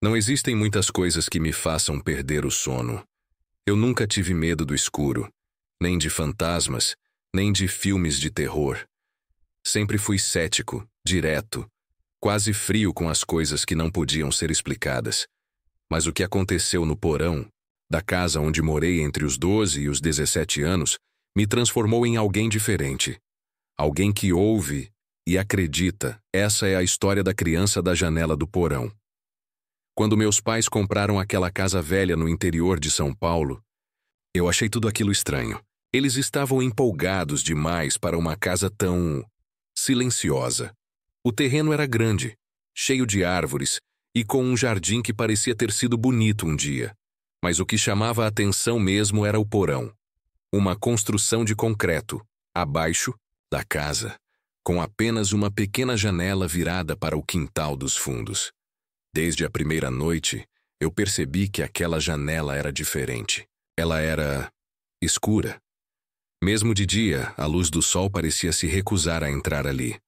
Não existem muitas coisas que me façam perder o sono. Eu nunca tive medo do escuro, nem de fantasmas, nem de filmes de terror. Sempre fui cético, direto, quase frio com as coisas que não podiam ser explicadas. Mas o que aconteceu no porão, da casa onde morei entre os 12 e os 17 anos, me transformou em alguém diferente. Alguém que ouve e acredita. Essa é a história da criança da janela do porão. Quando meus pais compraram aquela casa velha no interior de São Paulo, eu achei tudo aquilo estranho. Eles estavam empolgados demais para uma casa tão silenciosa. O terreno era grande, cheio de árvores e com um jardim que parecia ter sido bonito um dia. Mas o que chamava a atenção mesmo era o porão. Uma construção de concreto, abaixo da casa, com apenas uma pequena janela virada para o quintal dos fundos. Desde a primeira noite, eu percebi que aquela janela era diferente. Ela era escura. Mesmo de dia, a luz do sol parecia se recusar a entrar ali.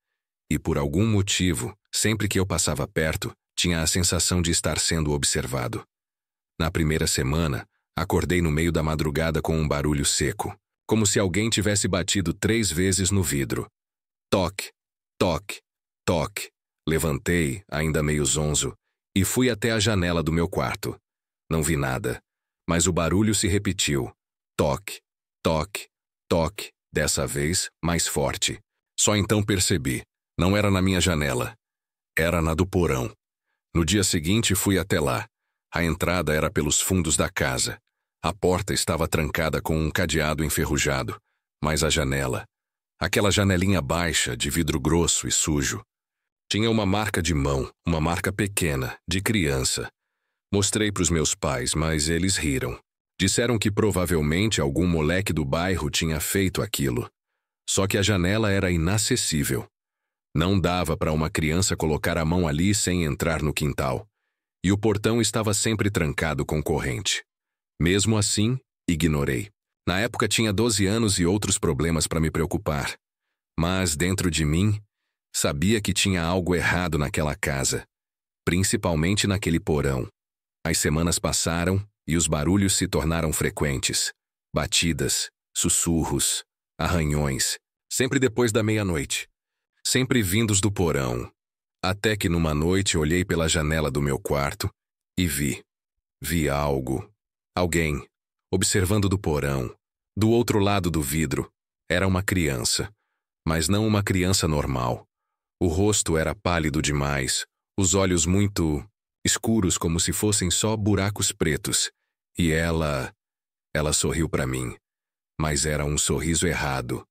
E por algum motivo, sempre que eu passava perto, tinha a sensação de estar sendo observado. Na primeira semana, acordei no meio da madrugada com um barulho seco, como se alguém tivesse batido 3 vezes no vidro. Toque, toque, toque. Levantei, ainda meio zonzo, e fui até a janela do meu quarto. Não vi nada, mas o barulho se repetiu. Toque, toque, toque, dessa vez mais forte. Só então percebi. Não era na minha janela. Era na do porão. No dia seguinte fui até lá. A entrada era pelos fundos da casa. A porta estava trancada com um cadeado enferrujado, mas a janela, aquela janelinha baixa, de vidro grosso e sujo, tinha uma marca de mão, uma marca pequena, de criança. Mostrei para os meus pais, mas eles riram. Disseram que provavelmente algum moleque do bairro tinha feito aquilo. Só que a janela era inacessível. Não dava para uma criança colocar a mão ali sem entrar no quintal. E o portão estava sempre trancado com corrente. Mesmo assim, ignorei. Na época tinha 12 anos e outros problemas para me preocupar. Mas, dentro de mim, sabia que tinha algo errado naquela casa, principalmente naquele porão. As semanas passaram e os barulhos se tornaram frequentes. Batidas, sussurros, arranhões, sempre depois da meia-noite. Sempre vindos do porão. Até que numa noite olhei pela janela do meu quarto e vi algo. Alguém, observando do porão, do outro lado do vidro. Era uma criança, mas não uma criança normal. O rosto era pálido demais, os olhos muito escuros como se fossem só buracos pretos. E ela sorriu para mim, mas era um sorriso errado,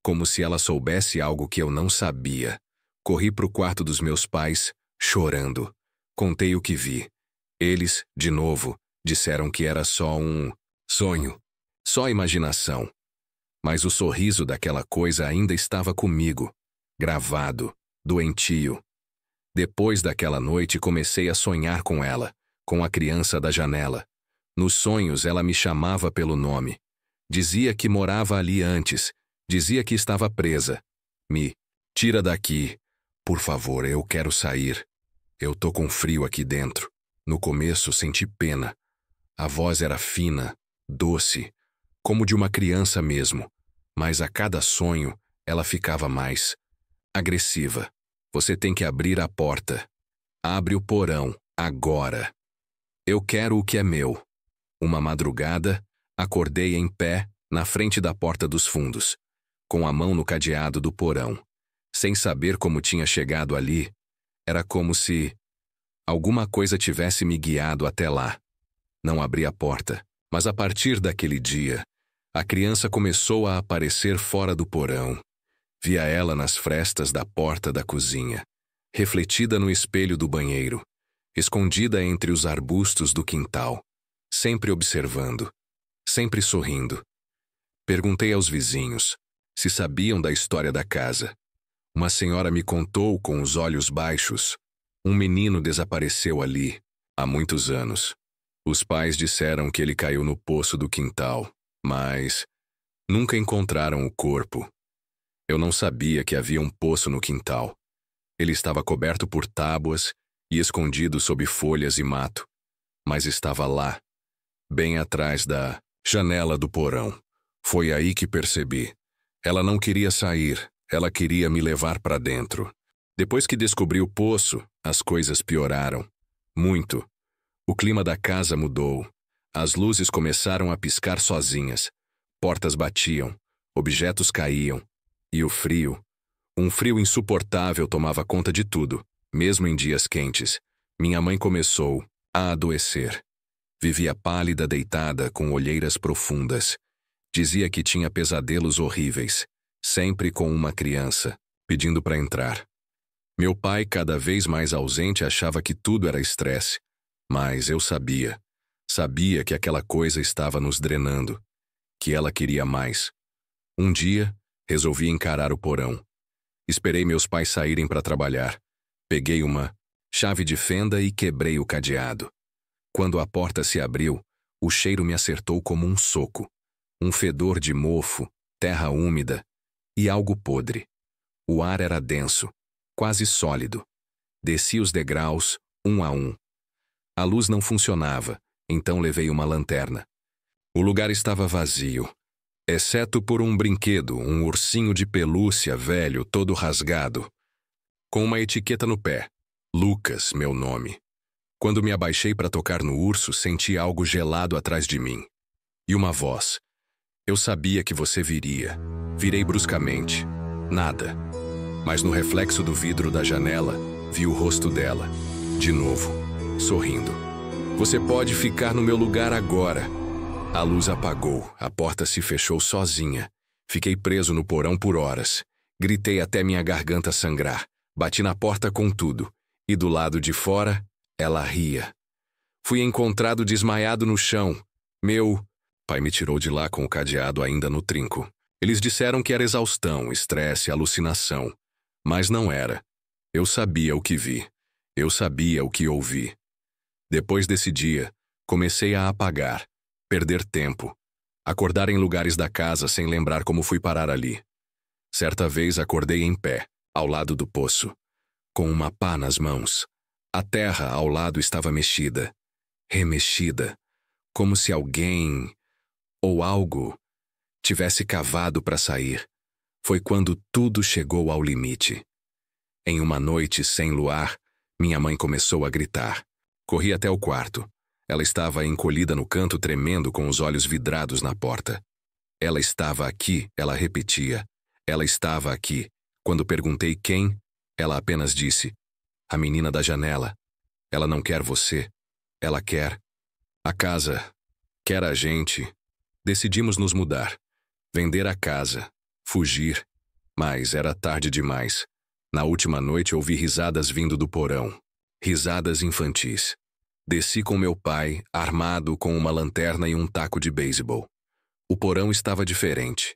como se ela soubesse algo que eu não sabia. Corri para o quarto dos meus pais, chorando. Contei o que vi. Eles, de novo, disseram que era só um sonho, só imaginação. Mas o sorriso daquela coisa ainda estava comigo, gravado, doentio. Depois daquela noite comecei a sonhar com ela, com a criança da janela. Nos sonhos ela me chamava pelo nome. Dizia que morava ali antes, dizia que estava presa. Me tira daqui, por favor, eu quero sair. Eu tô com frio aqui dentro. No começo senti pena. A voz era fina, doce, como de uma criança mesmo, mas a cada sonho ela ficava mais agressiva. Você tem que abrir a porta. Abre o porão, agora. Eu quero o que é meu. Uma madrugada, acordei em pé, na frente da porta dos fundos, com a mão no cadeado do porão. Sem saber como tinha chegado ali, era como se alguma coisa tivesse me guiado até lá. Não abri a porta, mas a partir daquele dia, a criança começou a aparecer fora do porão. Via ela nas frestas da porta da cozinha, refletida no espelho do banheiro, escondida entre os arbustos do quintal, sempre observando, sempre sorrindo. Perguntei aos vizinhos se sabiam da história da casa. Uma senhora me contou com os olhos baixos. Um menino desapareceu ali, há muitos anos. Os pais disseram que ele caiu no poço do quintal, mas nunca encontraram o corpo. Eu não sabia que havia um poço no quintal. Ele estava coberto por tábuas e escondido sob folhas e mato, mas estava lá, bem atrás da janela do porão. Foi aí que percebi. Ela não queria sair, ela queria me levar para dentro. Depois que descobri o poço, as coisas pioraram. Muito. O clima da casa mudou. As luzes começaram a piscar sozinhas. Portas batiam, objetos caíam. E o frio, um frio insuportável tomava conta de tudo, mesmo em dias quentes. Minha mãe começou a adoecer. Vivia pálida, deitada, com olheiras profundas. Dizia que tinha pesadelos horríveis, sempre com uma criança, pedindo para entrar. Meu pai, cada vez mais ausente, achava que tudo era estresse. Mas eu sabia que aquela coisa estava nos drenando, que ela queria mais. Um dia, resolvi encarar o porão. Esperei meus pais saírem para trabalhar. Peguei uma chave de fenda e quebrei o cadeado. Quando a porta se abriu, o cheiro me acertou como um soco. Um fedor de mofo, terra úmida e algo podre. O ar era denso, quase sólido. Desci os degraus, um a um. A luz não funcionava, então levei uma lanterna. O lugar estava vazio, exceto por um brinquedo, um ursinho de pelúcia velho, todo rasgado, com uma etiqueta no pé. Lucas, meu nome. Quando me abaixei para tocar no urso, senti algo gelado atrás de mim. E uma voz. Eu sabia que você viria. Virei bruscamente. Nada. Mas no reflexo do vidro da janela, vi o rosto dela. De novo, sorrindo. Você pode ficar no meu lugar agora. A luz apagou, a porta se fechou sozinha. Fiquei preso no porão por horas. Gritei até minha garganta sangrar. Bati na porta com tudo. E do lado de fora, ela ria. Fui encontrado desmaiado no chão. Meu pai me tirou de lá com o cadeado ainda no trinco. Eles disseram que era exaustão, estresse, alucinação. Mas não era. Eu sabia o que vi. Eu sabia o que ouvi. Depois desse dia, comecei a apagar, perder tempo, acordar em lugares da casa sem lembrar como fui parar ali. Certa vez acordei em pé, ao lado do poço, com uma pá nas mãos. A terra ao lado estava mexida, remexida, como se alguém ou algo tivesse cavado para sair. Foi quando tudo chegou ao limite. Em uma noite sem luar, minha mãe começou a gritar. Corri até o quarto. Ela estava encolhida no canto, tremendo, com os olhos vidrados na porta. Ela estava aqui, ela repetia. Ela estava aqui. Quando perguntei quem, ela apenas disse: a menina da janela. Ela não quer você. Ela quer a casa. Quer a gente. Decidimos nos mudar. Vender a casa. Fugir. Mas era tarde demais. Na última noite ouvi risadas vindo do porão. Risadas infantis. Desci com meu pai, armado com uma lanterna e um taco de beisebol. O porão estava diferente.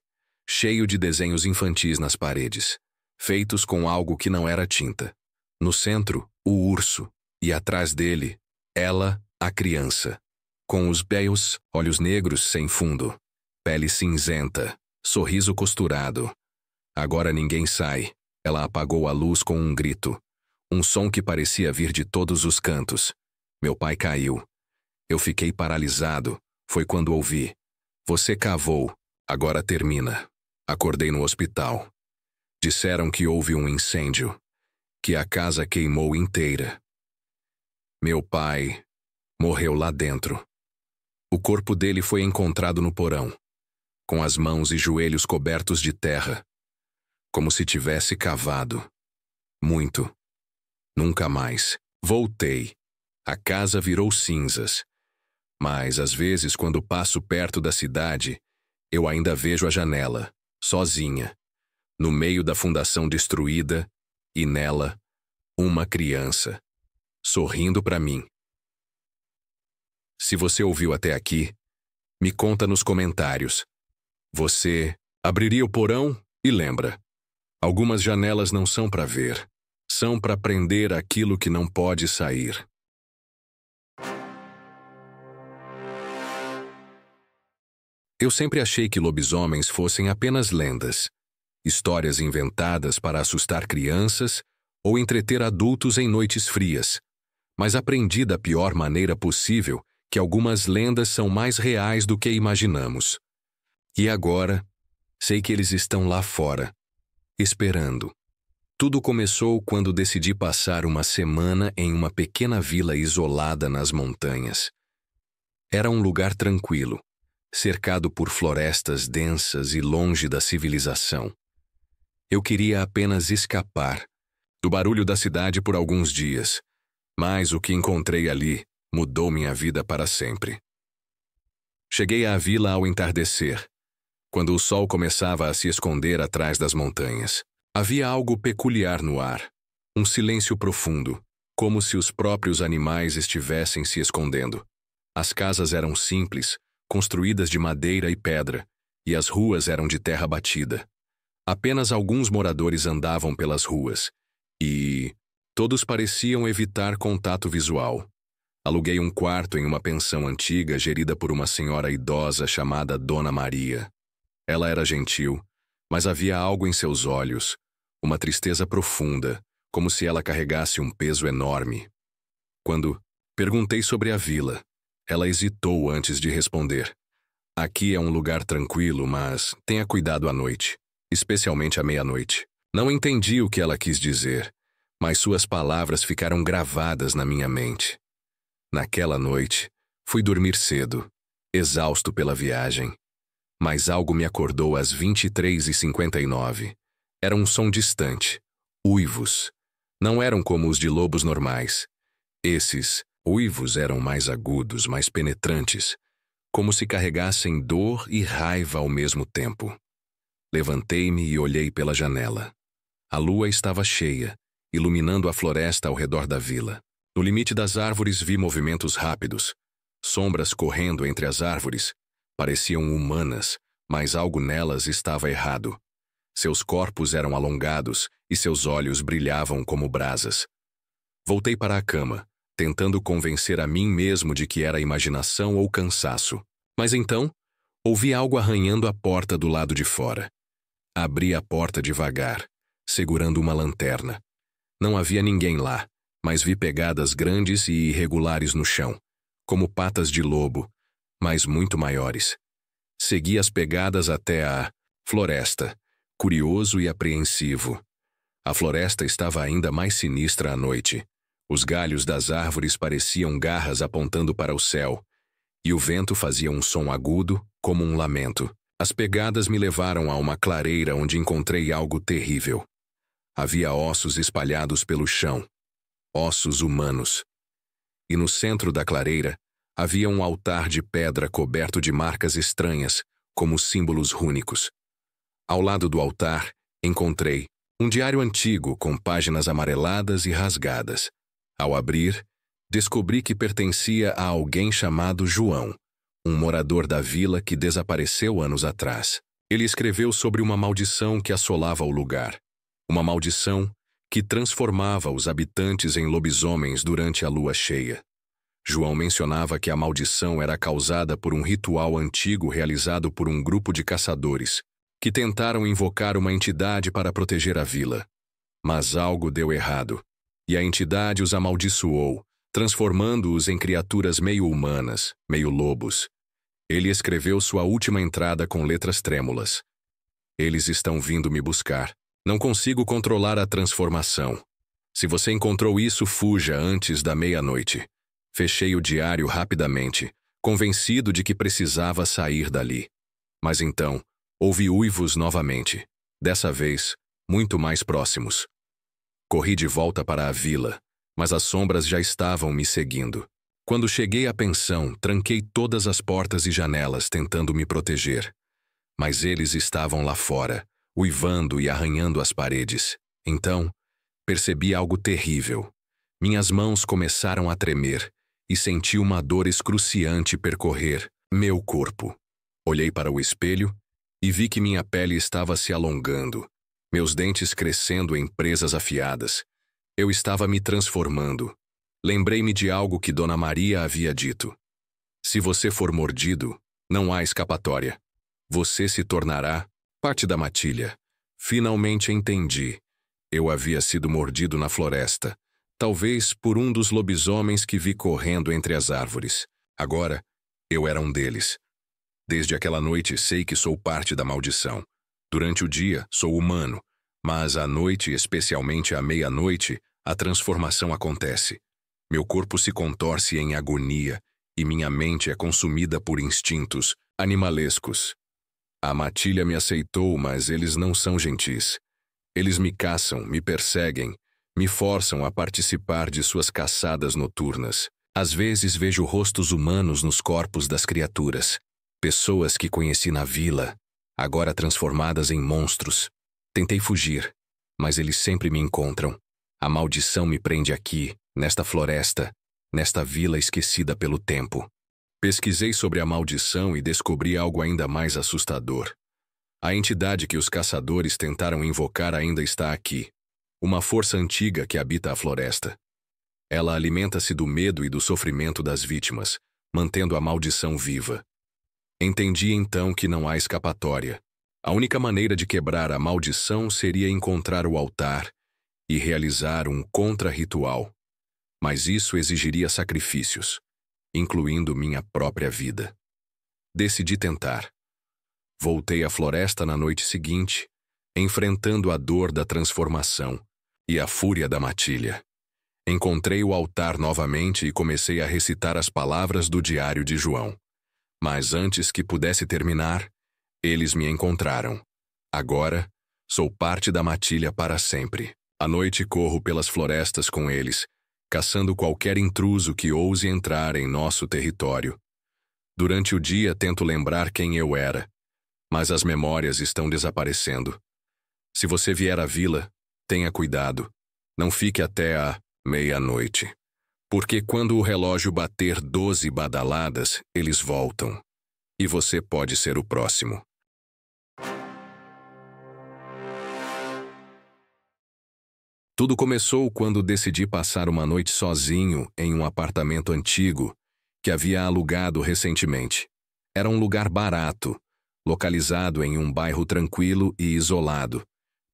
Cheio de desenhos infantis nas paredes. Feitos com algo que não era tinta. No centro, o urso. E atrás dele, ela, a criança. Com os belos, olhos negros sem fundo. Pele cinzenta. Sorriso costurado. Agora ninguém sai. Ela apagou a luz com um grito. Um som que parecia vir de todos os cantos. Meu pai caiu. Eu fiquei paralisado. Foi quando ouvi. Você cavou. Agora termina. Acordei no hospital. Disseram que houve um incêndio. Que a casa queimou inteira. Meu pai morreu lá dentro. O corpo dele foi encontrado no porão, com as mãos e joelhos cobertos de terra, como se tivesse cavado. Muito. Nunca mais. Voltei. A casa virou cinzas. Mas, às vezes, quando passo perto da cidade, eu ainda vejo a janela, sozinha, no meio da fundação destruída, e nela, uma criança, sorrindo para mim. Se você ouviu até aqui, me conta nos comentários. Você abriria o porão? E lembra, algumas janelas não são para ver, são para prender aquilo que não pode sair. Eu sempre achei que lobisomens fossem apenas lendas, histórias inventadas para assustar crianças ou entreter adultos em noites frias. mas aprendi da pior maneira possível que algumas lendas são mais reais do que imaginamos. E agora, sei que eles estão lá fora, esperando. Tudo começou quando decidi passar uma semana em uma pequena vila isolada nas montanhas. Era um lugar tranquilo, cercado por florestas densas e longe da civilização. Eu queria apenas escapar do barulho da cidade por alguns dias, mas o que encontrei ali mudou minha vida para sempre. Cheguei à vila ao entardecer, quando o sol começava a se esconder atrás das montanhas. Havia algo peculiar no ar, um silêncio profundo, como se os próprios animais estivessem se escondendo. As casas eram simples, construídas de madeira e pedra, e as ruas eram de terra batida. Apenas alguns moradores andavam pelas ruas, e todos pareciam evitar contato visual. Aluguei um quarto em uma pensão antiga gerida por uma senhora idosa chamada Dona Maria. Ela era gentil, mas havia algo em seus olhos, uma tristeza profunda, como se ela carregasse um peso enorme. Quando perguntei sobre a vila, ela hesitou antes de responder. Aqui é um lugar tranquilo, mas tenha cuidado à noite, especialmente à meia-noite. Não entendi o que ela quis dizer, mas suas palavras ficaram gravadas na minha mente. Naquela noite, fui dormir cedo, exausto pela viagem. Mas algo me acordou às 23h59. Era um som distante, uivos. Não eram como os de lobos normais. Esses uivos eram mais agudos, mais penetrantes, como se carregassem dor e raiva ao mesmo tempo. Levantei-me e olhei pela janela. A lua estava cheia, iluminando a floresta ao redor da vila. No limite das árvores vi movimentos rápidos, sombras correndo entre as árvores. Pareciam humanas, mas algo nelas estava errado. Seus corpos eram alongados e seus olhos brilhavam como brasas. Voltei para a cama, tentando convencer a mim mesmo de que era imaginação ou cansaço. Mas então, ouvi algo arranhando a porta do lado de fora. Abri a porta devagar, segurando uma lanterna. Não havia ninguém lá, mas vi pegadas grandes e irregulares no chão, como patas de lobo, mas muito maiores. Segui as pegadas até a floresta, curioso e apreensivo. A floresta estava ainda mais sinistra à noite. Os galhos das árvores pareciam garras apontando para o céu, e o vento fazia um som agudo, como um lamento. As pegadas me levaram a uma clareira onde encontrei algo terrível. Havia ossos espalhados pelo chão, ossos humanos. E no centro da clareira, havia um altar de pedra coberto de marcas estranhas, como símbolos rúnicos. Ao lado do altar, encontrei um diário antigo com páginas amareladas e rasgadas. Ao abrir, descobri que pertencia a alguém chamado João, um morador da vila que desapareceu anos atrás. Ele escreveu sobre uma maldição que assolava o lugar. Uma maldição que transformava os habitantes em lobisomens durante a lua cheia. João mencionava que a maldição era causada por um ritual antigo realizado por um grupo de caçadores, que tentaram invocar uma entidade para proteger a vila. Mas algo deu errado, e a entidade os amaldiçoou, transformando-os em criaturas meio humanas, meio lobos. Ele escreveu sua última entrada com letras trêmulas. Eles estão vindo me buscar. Não consigo controlar a transformação. Se você encontrou isso, fuja antes da meia-noite. Fechei o diário rapidamente, convencido de que precisava sair dali. Mas então, ouvi uivos novamente, dessa vez, muito mais próximos. Corri de volta para a vila, mas as sombras já estavam me seguindo. Quando cheguei à pensão, tranquei todas as portas e janelas tentando me proteger. Mas eles estavam lá fora, uivando e arranhando as paredes. Então, percebi algo terrível. Minhas mãos começaram a tremer e senti uma dor excruciante percorrer meu corpo. Olhei para o espelho e vi que minha pele estava se alongando, meus dentes crescendo em presas afiadas. Eu estava me transformando. Lembrei-me de algo que Dona Maria havia dito. Se você for mordido, não há escapatória. Você se tornará parte da matilha. Finalmente entendi. Eu havia sido mordido na floresta, talvez por um dos lobisomens que vi correndo entre as árvores. Agora, eu era um deles. Desde aquela noite sei que sou parte da maldição. Durante o dia, sou humano, mas à noite, especialmente à meia-noite, a transformação acontece. Meu corpo se contorce em agonia e minha mente é consumida por instintos animalescos. A matilha me aceitou, mas eles não são gentis. Eles me caçam, me perseguem, me forçam a participar de suas caçadas noturnas. Às vezes vejo rostos humanos nos corpos das criaturas. Pessoas que conheci na vila, agora transformadas em monstros. Tentei fugir, mas eles sempre me encontram. A maldição me prende aqui, nesta floresta, nesta vila esquecida pelo tempo. Pesquisei sobre a maldição e descobri algo ainda mais assustador. A entidade que os caçadores tentaram invocar ainda está aqui. Uma força antiga que habita a floresta. Ela alimenta-se do medo e do sofrimento das vítimas, mantendo a maldição viva. Entendi então que não há escapatória. A única maneira de quebrar a maldição seria encontrar o altar e realizar um contra-ritual. Mas isso exigiria sacrifícios, incluindo minha própria vida. Decidi tentar. Voltei à floresta na noite seguinte, enfrentando a dor da transformação e a fúria da matilha. Encontrei o altar novamente e comecei a recitar as palavras do diário de João. Mas antes que pudesse terminar, eles me encontraram. Agora, sou parte da matilha para sempre. À noite corro pelas florestas com eles, caçando qualquer intruso que ouse entrar em nosso território. Durante o dia tento lembrar quem eu era, mas as memórias estão desaparecendo. Se você vier à vila, tenha cuidado. Não fique até a meia-noite. Porque quando o relógio bater 12 badaladas, eles voltam. E você pode ser o próximo. Tudo começou quando decidi passar uma noite sozinho em um apartamento antigo que havia alugado recentemente. Era um lugar barato, localizado em um bairro tranquilo e isolado,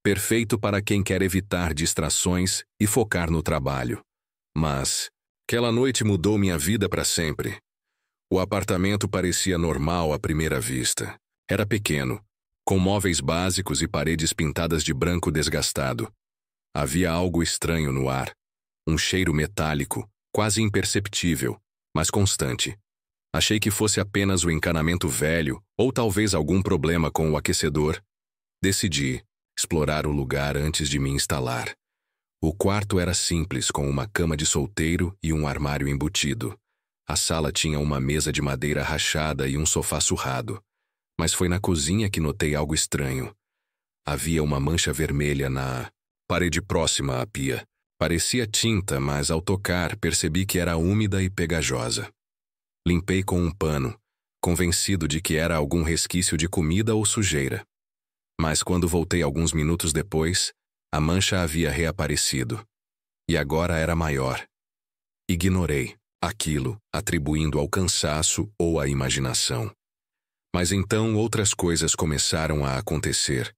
perfeito para quem quer evitar distrações e focar no trabalho. Mas aquela noite mudou minha vida para sempre. O apartamento parecia normal à primeira vista. Era pequeno, com móveis básicos e paredes pintadas de branco desgastado. Havia algo estranho no ar, um cheiro metálico, quase imperceptível, mas constante. Achei que fosse apenas o encanamento velho ou talvez algum problema com o aquecedor. Decidi explorar o lugar antes de me instalar. O quarto era simples, com uma cama de solteiro e um armário embutido. A sala tinha uma mesa de madeira rachada e um sofá surrado. Mas foi na cozinha que notei algo estranho. Havia uma mancha vermelha na parede próxima à pia. Parecia tinta, mas ao tocar percebi que era úmida e pegajosa. Limpei com um pano, convencido de que era algum resquício de comida ou sujeira. Mas quando voltei alguns minutos depois, a mancha havia reaparecido. E agora era maior. Ignorei aquilo, atribuindo ao cansaço ou à imaginação. Mas então outras coisas começaram a acontecer.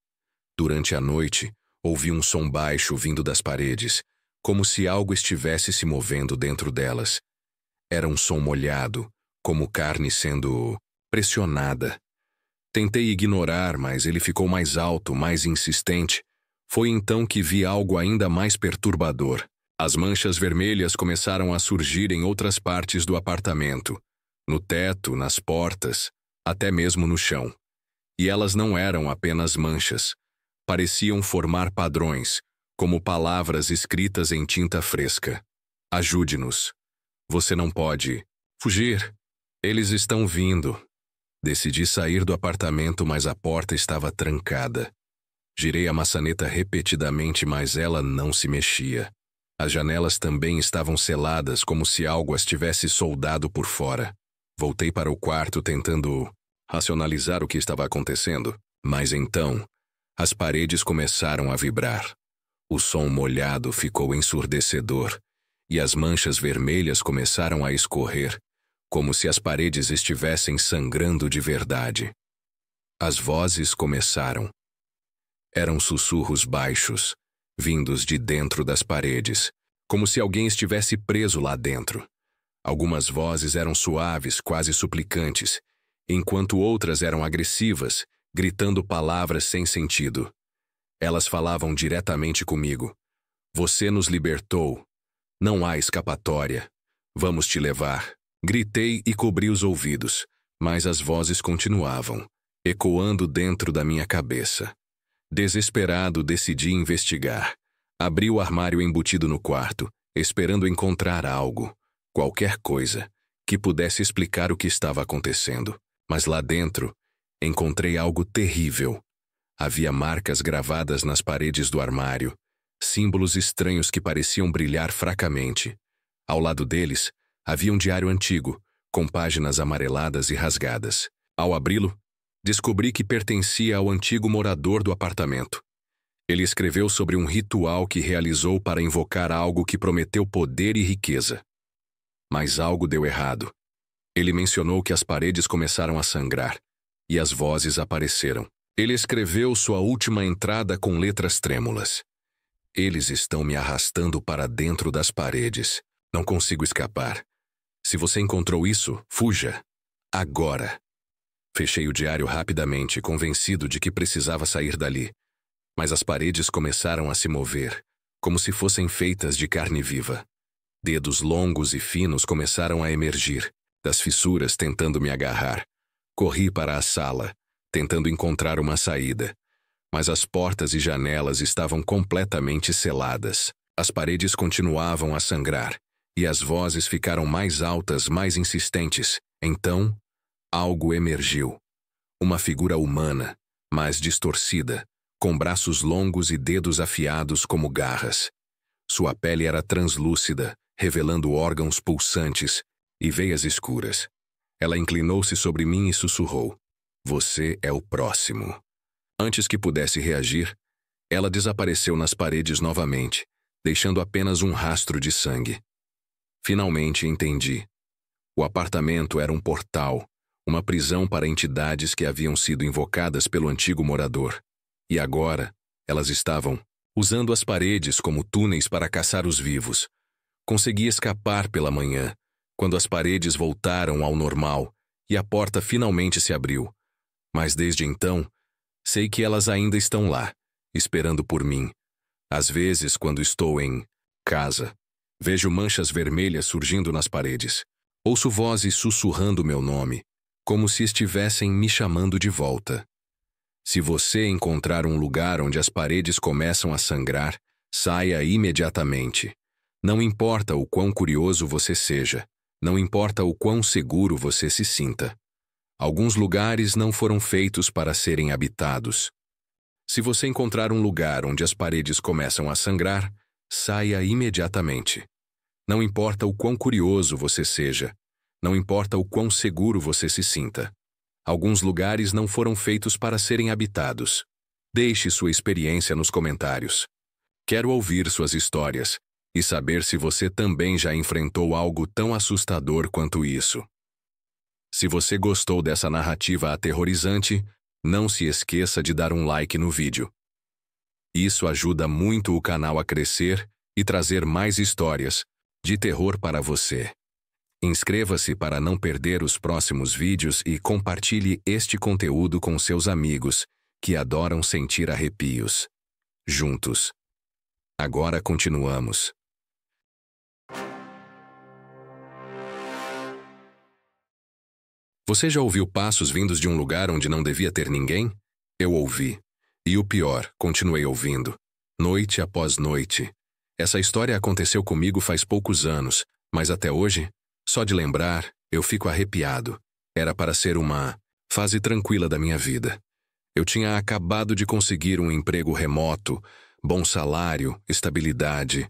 Durante a noite, ouvi um som baixo vindo das paredes, como se algo estivesse se movendo dentro delas. Era um som molhado, como carne sendo pressionada. Tentei ignorar, mas ele ficou mais alto, mais insistente. Foi então que vi algo ainda mais perturbador. As manchas vermelhas começaram a surgir em outras partes do apartamento, no teto, nas portas, até mesmo no chão. E elas não eram apenas manchas. Pareciam formar padrões, como palavras escritas em tinta fresca. Ajude-nos. Você não pode fugir. Eles estão vindo. Decidi sair do apartamento, mas a porta estava trancada. Girei a maçaneta repetidamente, mas ela não se mexia. As janelas também estavam seladas, como se algo as tivesse soldado por fora. Voltei para o quarto tentando racionalizar o que estava acontecendo, mas então as paredes começaram a vibrar. O som molhado ficou ensurdecedor e as manchas vermelhas começaram a escorrer, como se as paredes estivessem sangrando de verdade. As vozes começaram. Eram sussurros baixos, vindos de dentro das paredes, como se alguém estivesse preso lá dentro. Algumas vozes eram suaves, quase suplicantes, enquanto outras eram agressivas, gritando palavras sem sentido. Elas falavam diretamente comigo. Você nos libertou. Não há escapatória. Vamos te levar. Gritei e cobri os ouvidos, mas as vozes continuavam, ecoando dentro da minha cabeça. Desesperado, decidi investigar. Abri o armário embutido no quarto, esperando encontrar algo, qualquer coisa, que pudesse explicar o que estava acontecendo. Mas lá dentro, encontrei algo terrível. Havia marcas gravadas nas paredes do armário, símbolos estranhos que pareciam brilhar fracamente. Ao lado deles, havia um diário antigo, com páginas amareladas e rasgadas. Ao abri-lo, descobri que pertencia ao antigo morador do apartamento. Ele escreveu sobre um ritual que realizou para invocar algo que prometeu poder e riqueza. Mas algo deu errado. Ele mencionou que as paredes começaram a sangrar, e as vozes apareceram. Ele escreveu sua última entrada com letras trêmulas. Eles estão me arrastando para dentro das paredes. Não consigo escapar. Se você encontrou isso, fuja. Agora. Fechei o diário rapidamente, convencido de que precisava sair dali. Mas as paredes começaram a se mover, como se fossem feitas de carne viva. Dedos longos e finos começaram a emergir, das fissuras tentando me agarrar. Corri para a sala, tentando encontrar uma saída. Mas as portas e janelas estavam completamente seladas. As paredes continuavam a sangrar, e as vozes ficaram mais altas, mais insistentes. Então, algo emergiu. Uma figura humana, mas distorcida, com braços longos e dedos afiados como garras. Sua pele era translúcida, revelando órgãos pulsantes e veias escuras. Ela inclinou-se sobre mim e sussurrou: "Você é o próximo." Antes que pudesse reagir, ela desapareceu nas paredes novamente, deixando apenas um rastro de sangue. Finalmente entendi. O apartamento era um portal, uma prisão para entidades que haviam sido invocadas pelo antigo morador. E agora, elas estavam usando as paredes como túneis para caçar os vivos. Consegui escapar pela manhã, quando as paredes voltaram ao normal e a porta finalmente se abriu. Mas desde então, sei que elas ainda estão lá, esperando por mim. Às vezes, quando estou em casa, vejo manchas vermelhas surgindo nas paredes. Ouço vozes sussurrando meu nome, como se estivessem me chamando de volta. Se você encontrar um lugar onde as paredes começam a sangrar, saia imediatamente. Não importa o quão curioso você seja, não importa o quão seguro você se sinta. Alguns lugares não foram feitos para serem habitados. Se você encontrar um lugar onde as paredes começam a sangrar, saia imediatamente. Não importa o quão curioso você seja, não importa o quão seguro você se sinta. Alguns lugares não foram feitos para serem habitados. Deixe sua experiência nos comentários. Quero ouvir suas histórias e saber se você também já enfrentou algo tão assustador quanto isso. Se você gostou dessa narrativa aterrorizante, não se esqueça de dar um like no vídeo. Isso ajuda muito o canal a crescer e trazer mais histórias de terror para você. Inscreva-se para não perder os próximos vídeos e compartilhe este conteúdo com seus amigos que adoram sentir arrepios. Juntos. Agora continuamos. Você já ouviu passos vindos de um lugar onde não devia ter ninguém? Eu ouvi. E o pior, continuei ouvindo. Noite após noite. Essa história aconteceu comigo faz poucos anos, mas até hoje, só de lembrar, eu fico arrepiado. Era para ser uma fase tranquila da minha vida. Eu tinha acabado de conseguir um emprego remoto, bom salário, estabilidade.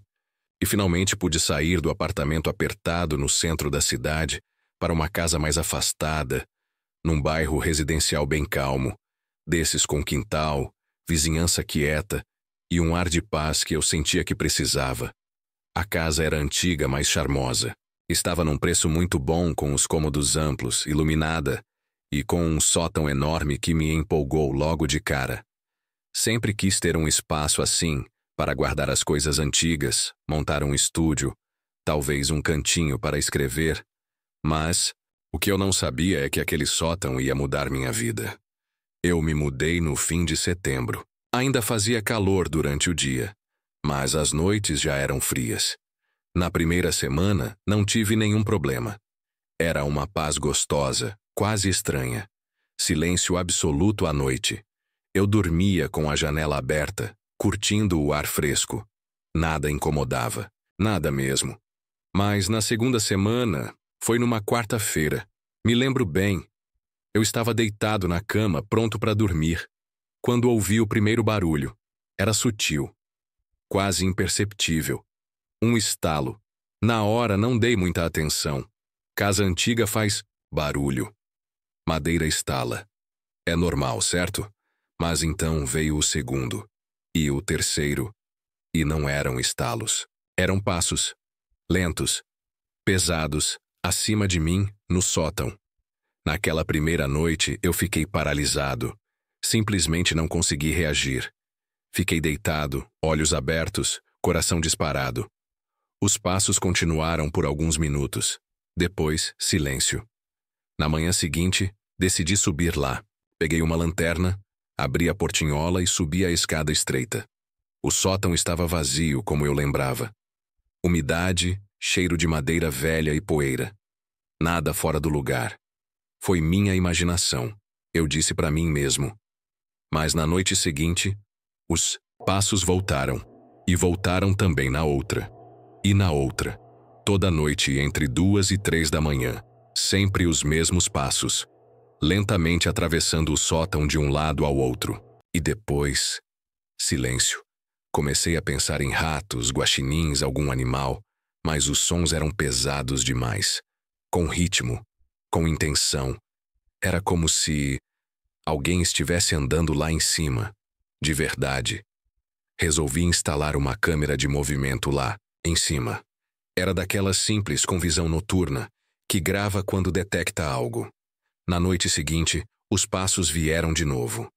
E finalmente pude sair do apartamento apertado no centro da cidade para uma casa mais afastada, num bairro residencial bem calmo, desses com quintal, vizinhança quieta e um ar de paz que eu sentia que precisava. A casa era antiga, mas charmosa. Estava num preço muito bom, com os cômodos amplos, iluminada e com um sótão enorme que me empolgou logo de cara. Sempre quis ter um espaço assim, para guardar as coisas antigas, montar um estúdio, talvez um cantinho para escrever, mas o que eu não sabia é que aquele sótão ia mudar minha vida. Eu me mudei no fim de setembro. Ainda fazia calor durante o dia, mas as noites já eram frias. Na primeira semana, não tive nenhum problema. Era uma paz gostosa, quase estranha. Silêncio absoluto à noite. Eu dormia com a janela aberta, curtindo o ar fresco. Nada incomodava, nada mesmo. Mas na segunda semana, foi numa quarta-feira. Me lembro bem. Eu estava deitado na cama, pronto para dormir, quando ouvi o primeiro barulho. Era sutil, quase imperceptível. Um estalo. Na hora não dei muita atenção. Casa antiga faz barulho. Madeira estala. É normal, certo? Mas então veio o segundo. E o terceiro. E não eram estalos. Eram passos. Lentos. Pesados. Acima de mim, no sótão. Naquela primeira noite, eu fiquei paralisado. Simplesmente não consegui reagir. Fiquei deitado, olhos abertos, coração disparado. Os passos continuaram por alguns minutos. Depois, silêncio. Na manhã seguinte, decidi subir lá. Peguei uma lanterna, abri a portinhola e subi a escada estreita. O sótão estava vazio, como eu lembrava. Umidade, cheiro de madeira velha e poeira. Nada fora do lugar. Foi minha imaginação, eu disse para mim mesmo. Mas na noite seguinte, os passos voltaram. E voltaram também na outra. E na outra. Toda noite entre 2 e 3 da manhã. Sempre os mesmos passos. Lentamente atravessando o sótão de um lado ao outro. E depois, silêncio. Comecei a pensar em ratos, guaxinins, algum animal, mas os sons eram pesados demais. Com ritmo, com intenção. Era como se alguém estivesse andando lá em cima. De verdade. Resolvi instalar uma câmera de movimento lá, em cima. Era daquelas simples com visão noturna, que grava quando detecta algo. Na noite seguinte, os passos vieram de novo.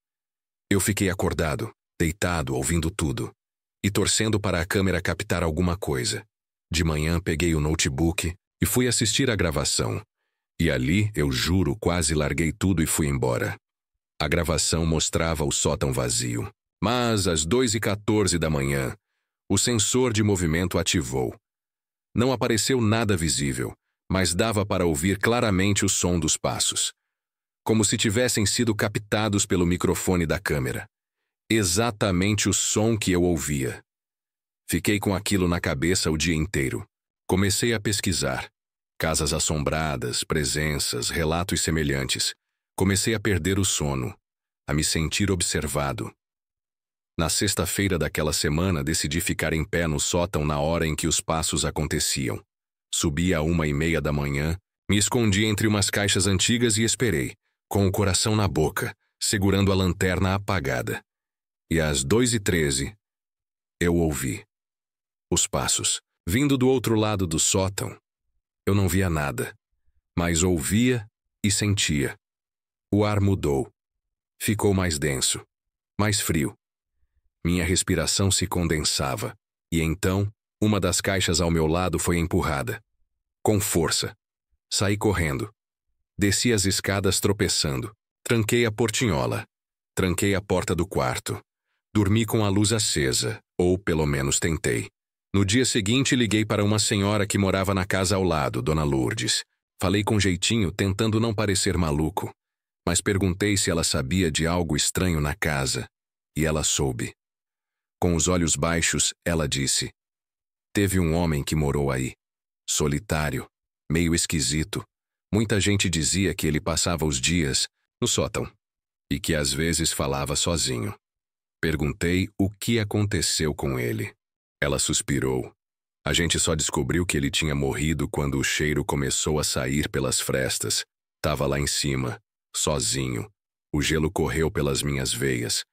Eu fiquei acordado, deitado, ouvindo tudo, e torcendo para a câmera captar alguma coisa. De manhã peguei o notebook e fui assistir a gravação. E ali, eu juro, quase larguei tudo e fui embora. A gravação mostrava o sótão vazio. Mas às 2h14 da manhã, o sensor de movimento ativou. Não apareceu nada visível, mas dava para ouvir claramente o som dos passos. Como se tivessem sido captados pelo microfone da câmera. Exatamente o som que eu ouvia. Fiquei com aquilo na cabeça o dia inteiro. Comecei a pesquisar. Casas assombradas, presenças, relatos semelhantes. Comecei a perder o sono, a me sentir observado. Na sexta-feira daquela semana, decidi ficar em pé no sótão na hora em que os passos aconteciam. Subi à 1h30 da manhã, me escondi entre umas caixas antigas e esperei, com o coração na boca, segurando a lanterna apagada. E às 2h13, eu ouvi. Os passos, vindo do outro lado do sótão. Eu não via nada, mas ouvia e sentia. O ar mudou. Ficou mais denso, mais frio. Minha respiração se condensava, e então, uma das caixas ao meu lado foi empurrada. Com força. Saí correndo. Desci as escadas tropeçando. Tranquei a portinhola. Tranquei a porta do quarto. Dormi com a luz acesa, ou pelo menos tentei. No dia seguinte, liguei para uma senhora que morava na casa ao lado, Dona Lourdes. Falei com jeitinho, tentando não parecer maluco. Mas perguntei se ela sabia de algo estranho na casa. E ela soube. Com os olhos baixos, ela disse: teve um homem que morou aí. Solitário, meio esquisito. Muita gente dizia que ele passava os dias no sótão. E que às vezes falava sozinho. Perguntei o que aconteceu com ele. Ela suspirou. A gente só descobriu que ele tinha morrido quando o cheiro começou a sair pelas frestas. Tava lá em cima, sozinho. O gelo correu pelas minhas veias.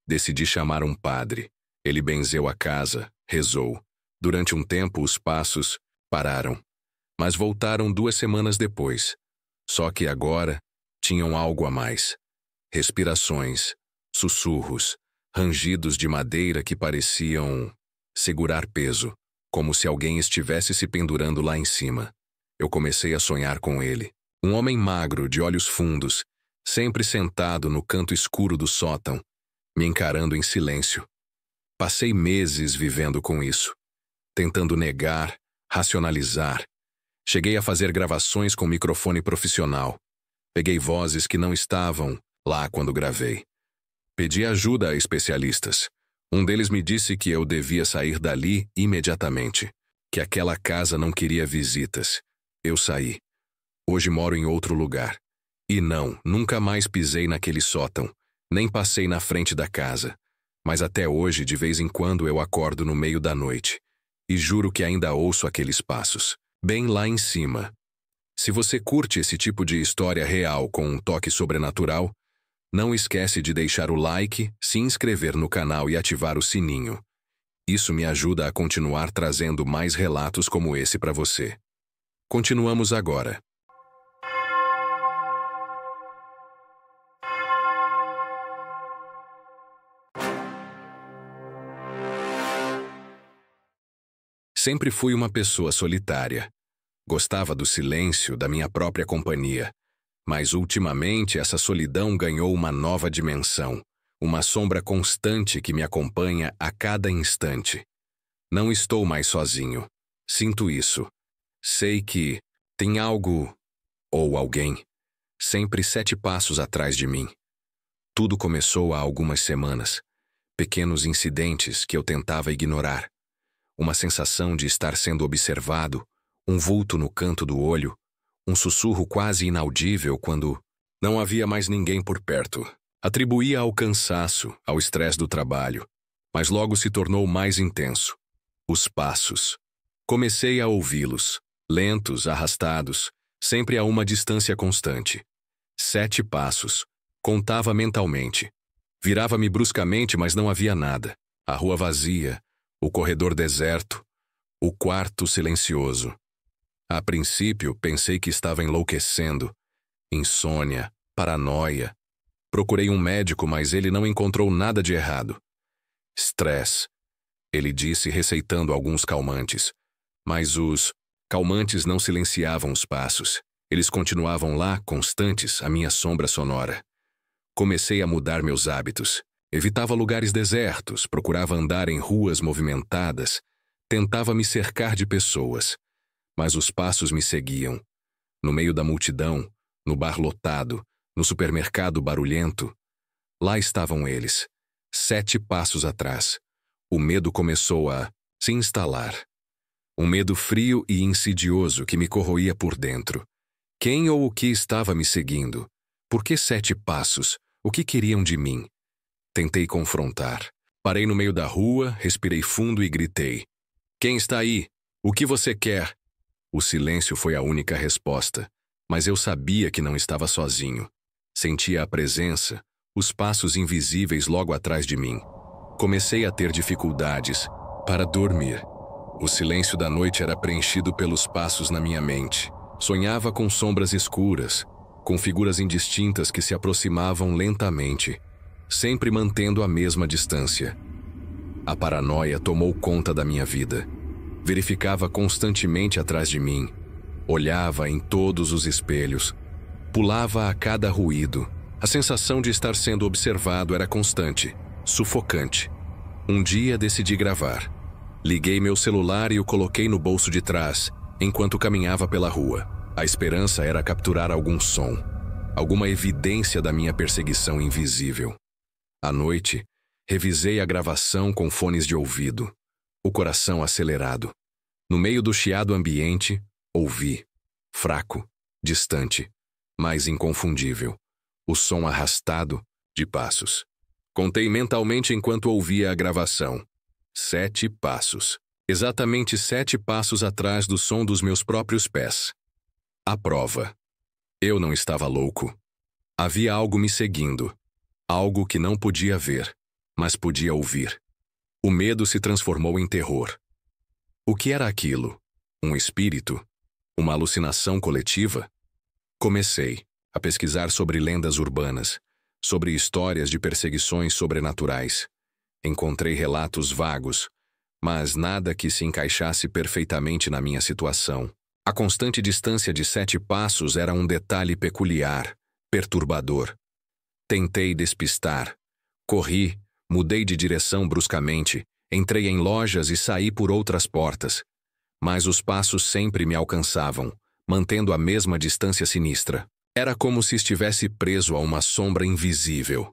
Decidi chamar um padre. Ele benzeu a casa, rezou. Durante um tempo, os passos pararam. Mas voltaram 2 semanas depois. Só que agora tinham algo a mais. Respirações, sussurros, rangidos de madeira que pareciam segurar peso, como se alguém estivesse se pendurando lá em cima. Eu comecei a sonhar com ele. Um homem magro, de olhos fundos, sempre sentado no canto escuro do sótão, me encarando em silêncio. Passei meses vivendo com isso, tentando negar, racionalizar. Cheguei a fazer gravações com microfone profissional. Peguei vozes que não estavam lá quando gravei. Pedi ajuda a especialistas. Um deles me disse que eu devia sair dali imediatamente, que aquela casa não queria visitas. Eu saí. Hoje moro em outro lugar. E não, nunca mais pisei naquele sótão, nem passei na frente da casa. Mas até hoje, de vez em quando, eu acordo no meio da noite. E juro que ainda ouço aqueles passos, bem lá em cima. Se você curte esse tipo de história real com um toque sobrenatural, não esquece de deixar o like, se inscrever no canal e ativar o sininho. Isso me ajuda a continuar trazendo mais relatos como esse para você. Continuamos agora. Sempre fui uma pessoa solitária. Gostava do silêncio, da minha própria companhia. Mas ultimamente essa solidão ganhou uma nova dimensão, uma sombra constante que me acompanha a cada instante. Não estou mais sozinho. Sinto isso. Sei que tem algo, ou alguém, sempre 7 passos atrás de mim. Tudo começou há algumas semanas. Pequenos incidentes que eu tentava ignorar. Uma sensação de estar sendo observado, um vulto no canto do olho, um sussurro quase inaudível quando não havia mais ninguém por perto. Atribuía ao cansaço, ao estresse do trabalho, mas logo se tornou mais intenso. Os passos. Comecei a ouvi-los, lentos, arrastados, sempre a uma distância constante. 7 passos. Contava mentalmente. Virava-me bruscamente, mas não havia nada. A rua vazia, o corredor deserto, o quarto silencioso. A princípio, pensei que estava enlouquecendo. Insônia, paranoia. Procurei um médico, mas ele não encontrou nada de errado. Estresse, ele disse, receitando alguns calmantes. Mas os calmantes não silenciavam os passos. Eles continuavam lá, constantes, a minha sombra sonora. Comecei a mudar meus hábitos. Evitava lugares desertos, procurava andar em ruas movimentadas, tentava me cercar de pessoas. Mas os passos me seguiam. No meio da multidão, no bar lotado, no supermercado barulhento. Lá estavam eles, 7 passos atrás. O medo começou a se instalar. Um medo frio e insidioso que me corroía por dentro. Quem ou o que estava me seguindo? Por que 7 passos? O que queriam de mim? Tentei confrontar. Parei no meio da rua, respirei fundo e gritei. Quem está aí? O que você quer? O silêncio foi a única resposta, mas eu sabia que não estava sozinho. Sentia a presença, os passos invisíveis logo atrás de mim. Comecei a ter dificuldades para dormir. O silêncio da noite era preenchido pelos passos na minha mente. Sonhava com sombras escuras, com figuras indistintas que se aproximavam lentamente, sempre mantendo a mesma distância. A paranoia tomou conta da minha vida. Verificava constantemente atrás de mim. Olhava em todos os espelhos. Pulava a cada ruído. A sensação de estar sendo observado era constante, sufocante. Um dia decidi gravar. Liguei meu celular e o coloquei no bolso de trás, enquanto caminhava pela rua. A esperança era capturar algum som, alguma evidência da minha perseguição invisível. À noite, revisei a gravação com fones de ouvido, o coração acelerado. No meio do chiado ambiente, ouvi, fraco, distante, mas inconfundível, o som arrastado de passos. Contei mentalmente enquanto ouvia a gravação. 7 passos. Exatamente 7 passos atrás do som dos meus próprios pés. A prova. Eu não estava louco. Havia algo me seguindo. Algo que não podia ver, mas podia ouvir. O medo se transformou em terror. O que era aquilo? Um espírito? Uma alucinação coletiva? Comecei a pesquisar sobre lendas urbanas, sobre histórias de perseguições sobrenaturais. Encontrei relatos vagos, mas nada que se encaixasse perfeitamente na minha situação. A constante distância de 7 passos era um detalhe peculiar, perturbador. Tentei despistar. Corri, mudei de direção bruscamente, entrei em lojas e saí por outras portas. Mas os passos sempre me alcançavam, mantendo a mesma distância sinistra. Era como se estivesse preso a uma sombra invisível,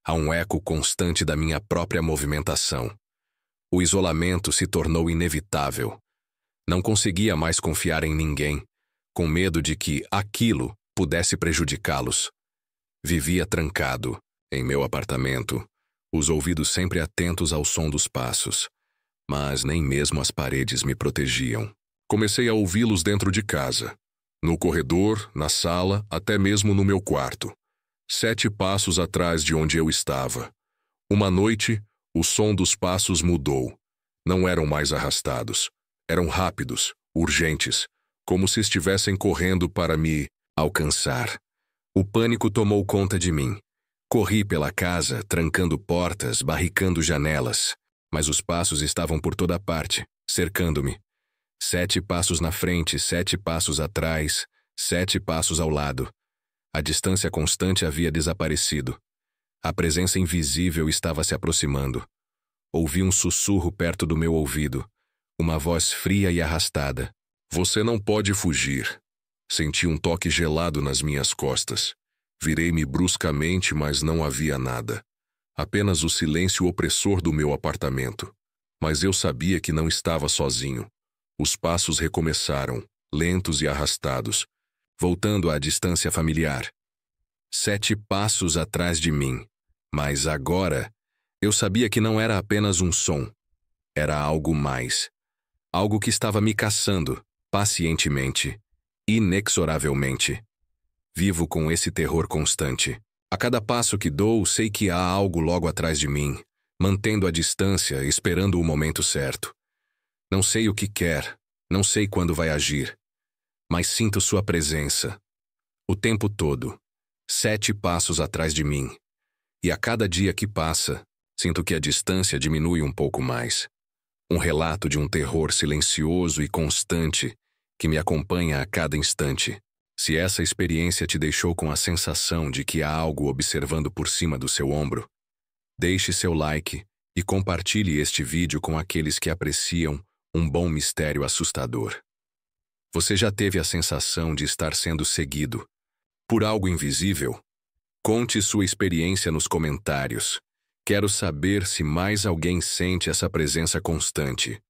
a um eco constante da minha própria movimentação. O isolamento se tornou inevitável. Não conseguia mais confiar em ninguém, com medo de que aquilo pudesse prejudicá-los. Vivia trancado, em meu apartamento, os ouvidos sempre atentos ao som dos passos, mas nem mesmo as paredes me protegiam. Comecei a ouvi-los dentro de casa, no corredor, na sala, até mesmo no meu quarto. 7 passos atrás de onde eu estava. Uma noite, o som dos passos mudou. Não eram mais arrastados. Eram rápidos, urgentes, como se estivessem correndo para me alcançar. O pânico tomou conta de mim. Corri pela casa, trancando portas, barricando janelas, mas os passos estavam por toda parte, cercando-me. 7 passos na frente, 7 passos atrás, 7 passos ao lado. A distância constante havia desaparecido. A presença invisível estava se aproximando. Ouvi um sussurro perto do meu ouvido, uma voz fria e arrastada. Você não pode fugir. Senti um toque gelado nas minhas costas. Virei-me bruscamente, mas não havia nada. Apenas o silêncio opressor do meu apartamento. Mas eu sabia que não estava sozinho. Os passos recomeçaram, lentos e arrastados, voltando à distância familiar. 7 passos atrás de mim. Mas agora, eu sabia que não era apenas um som. Era algo mais. Algo que estava me caçando, pacientemente, inexoravelmente. Vivo com esse terror constante. A cada passo que dou, sei que há algo logo atrás de mim, mantendo a distância, esperando o momento certo. Não sei o que quer, não sei quando vai agir, mas sinto sua presença. O tempo todo, 7 passos atrás de mim. E a cada dia que passa, sinto que a distância diminui um pouco mais. Um relato de um terror silencioso e constante que me acompanha a cada instante. Se essa experiência te deixou com a sensação de que há algo observando por cima do seu ombro, deixe seu like e compartilhe este vídeo com aqueles que apreciam um bom mistério assustador. Você já teve a sensação de estar sendo seguido por algo invisível? Conte sua experiência nos comentários. Quero saber se mais alguém sente essa presença constante.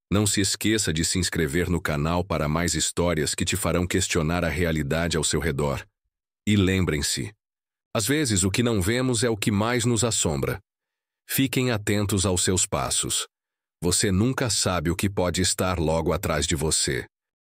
Não se esqueça de se inscrever no canal para mais histórias que te farão questionar a realidade ao seu redor. E lembrem-se, às vezes o que não vemos é o que mais nos assombra. Fiquem atentos aos seus passos. Você nunca sabe o que pode estar logo atrás de você.